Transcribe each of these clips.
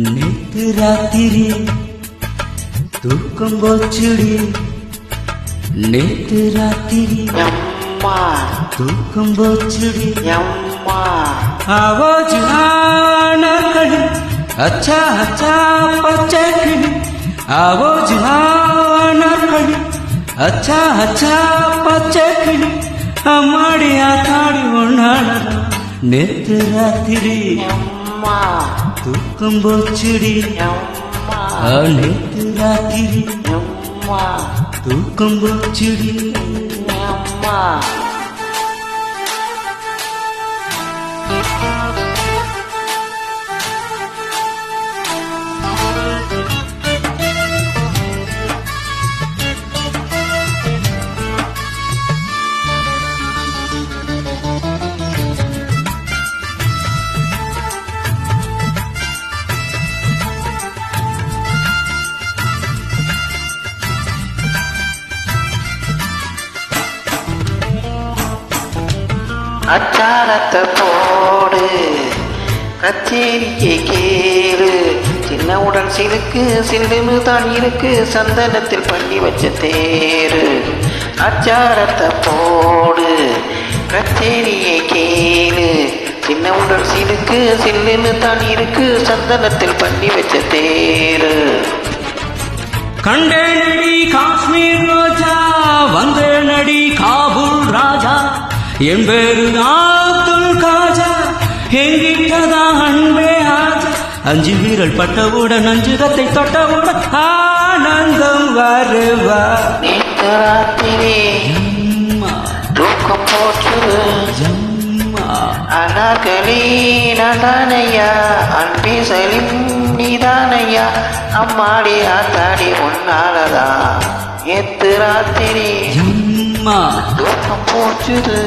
நேத்து ராத்திரி தூக்கம் போச்சுடி. நேத்து ராத்திரி தூக்கம் போச்சுடி. ஆவாஜ் ஆனக்கடி அச்சா அச்சா பச்சை கிளி. ஆவாஜ் ஆனக்கடி அச்சா அச்சா பச்சை கிளி. அம்மாடி ஆத்தாடி ஒன்னாடா. நேத்து ராத்திரி தூக்கம் போச்சுடி. நேத்து ராத்திரி தூக்கம் போச்சுடி. அச்சாரத்தை போடு, கச்சேரிக்கு கேளு. சின்ன உடல் சிலுக்கு சில்லுன்னு தான் இருக்கு, சந்தனத்தில் பண்ணி வச்ச தேரு. அச்சாரத்தை போடு, கச்சேரியை கேளு. சின்ன உடல் சிலுக்கு சில்லுன்னு தான் இருக்கு, சந்தனத்தில் பண்ணி வச்ச தேரு. கண்டேனடி காஷ்மீர் ரோஜா, வந்தேனடி காபூல் ராஜா. என் பேரு அப்துல் காஜா, எங்கிட்டதான் அன்பே ஆஜா. அஞ்சு வீரல் பட்டவுடன் அஞ்சுகத்தை தொட்டவுடன் ஆனந்தம் வருவா. நேத்து ராத்திரி தூக்கம் போச்சு. அனார்களி நானையா, அன்பே சலிம் நீதானையா. அம்மாடி ஆத்தாடி ஒன்னாலதா. நேத்து ராத்திரி தூக்கம் போச்சுது.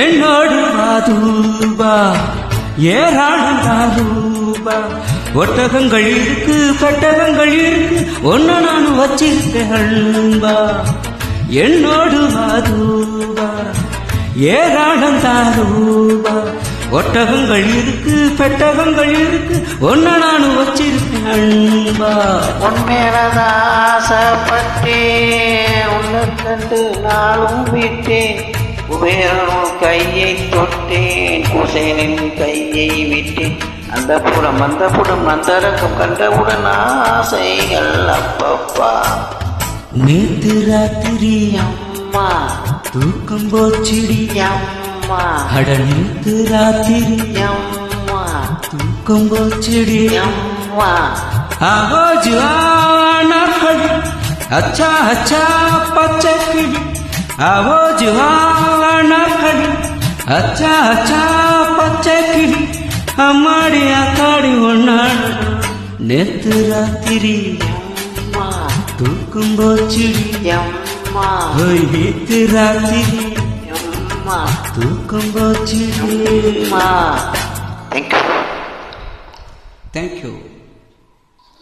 என்னோடு வாதூபா ஏராளூபா. ஒட்டகங்கள் இருக்கு பெட்டகங்கள் இருக்கு, ஒன்ன நான் வச்சிருக்கேன்பா. என்னோடு வாதூபா ஏராளூபா. ஒட்டகங்கள் இருக்கு பெட்டகங்கள் இருக்கு, ஒன்ன நான் வச்சிருக்கேன்பா. உன்மேலதான் ஆசைப்பட்டேன், உன்னை கண்டு நாளும் விட்டேன். குபேரனும் கையை தொட்டேன், குசேனின் கையை விட்டேன். அந்த புறம் அந்தரக்கம் கண்டவுடன் ஆசைகள் அப்பப்பா. நேத்து ராத்திரி அம்மா தூக்கம் போச்சுடி. அம்மா அட நேத்து ராத்திரி அம்மா தூக்கம் போச்சுடி. அம்மா ஆவாஜ் ஆனக்கடி அச்சா அச்சா பச்சை கிளி. ஆவாஜ் ஆனக்கடி அச்சா அச்சா பச்சை கிளி. அம்மாடி ஆத்தாடி ஒன்னாடு. நேத்து ராத்திரி தூக்கம் போச்சுடி. நேத்து ராத்திரி தூக்கம் போச்சுடி. தேங்க்யூ. தேங்க்யூ.